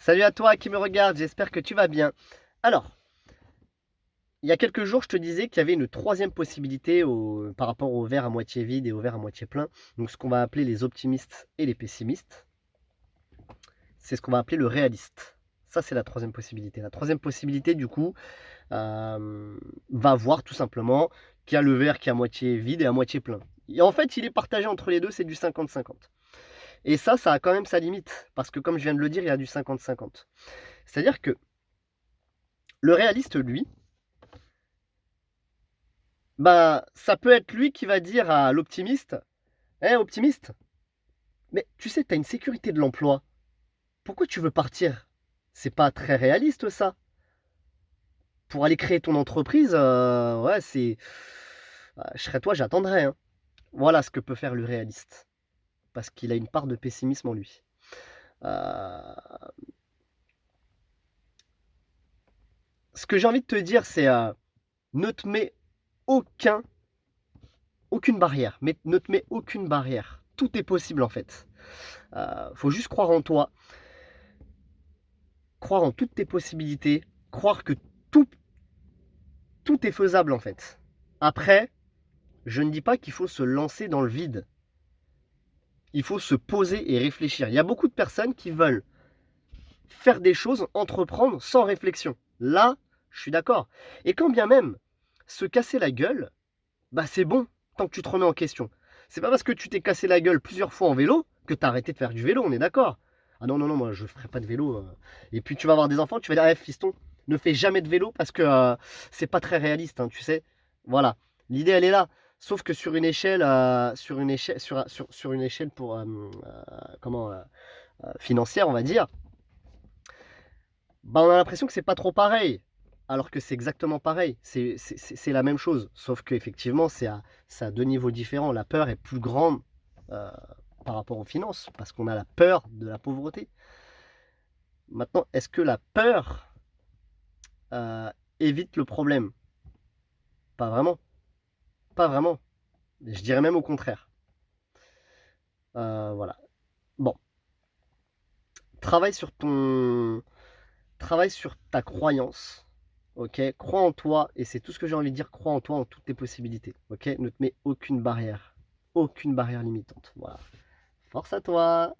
Salut à toi qui me regarde, j'espère que tu vas bien. Alors, il y a quelques jours, je te disais qu'il y avait une troisième possibilité par rapport au verre à moitié vide et au verre à moitié plein. Donc ce qu'on va appeler les optimistes et les pessimistes, c'est ce qu'on va appeler le réaliste. Ça, c'est la troisième possibilité. La troisième possibilité, du coup, va voir tout simplement qu'il y a le verre qui est à moitié vide et à moitié plein. Et en fait, il est partagé entre les deux, c'est du 50-50. Et ça a quand même sa limite, parce que comme je viens de le dire, il y a du 50-50. C'est-à-dire que le réaliste, lui, bah, ça peut être lui qui va dire à l'optimiste, «Eh optimiste, mais tu sais, tu as une sécurité de l'emploi. Pourquoi tu veux partir? C'est pas très réaliste ça. Pour aller créer ton entreprise, ouais, je serais toi, j'attendrais, hein». Voilà ce que peut faire le réaliste, parce qu'il a une part de pessimisme en lui. Heu, Ce que j'ai envie de te dire, c'est, ne te mets aucun aucune barrière, mais ne te mets aucune barrière. Tout est possible en fait. Faut juste croire en toi. Croire en toutes tes possibilités, croire que tout, tout est faisable en fait. Après, je ne dis pas qu'il faut se lancer dans le vide. Il faut se poser et réfléchir. Il y a beaucoup de personnes qui veulent faire des choses, entreprendre sans réflexion. Là, je suis d'accord. Et quand bien même se casser la gueule, bah c'est bon tant que tu te remets en question. C'est pas parce que tu t'es cassé la gueule plusieurs fois en vélo que tu as arrêté de faire du vélo, on est d'accord. Ah non, non, non, moi je ferai pas de vélo. Et puis tu vas avoir des enfants, tu vas dire, eh, fiston, ne fais jamais de vélo parce que c'est pas très réaliste, hein, tu sais. Voilà, l'idée elle est là. Sauf que sur une échelle pour comment financière, on va dire, bah on a l'impression que c'est pas trop pareil. Alors que c'est exactement pareil, c'est la même chose, sauf qu'effectivement c'est à deux niveaux différents. La peur est plus grande euh, par rapport aux finances, parce qu'on a la peur de la pauvreté. Maintenant, est-ce que la peur euh, évite le problème? Pas vraiment, pas vraiment. Je dirais même au contraire. Voilà. Bon, travaille sur ton, travaille sur ta croyance. Ok, crois en toi, et c'est tout ce que j'ai envie de dire, crois en toi, en toutes tes possibilités. Ok, ne te mets aucune barrière limitante. Voilà. Force à toi!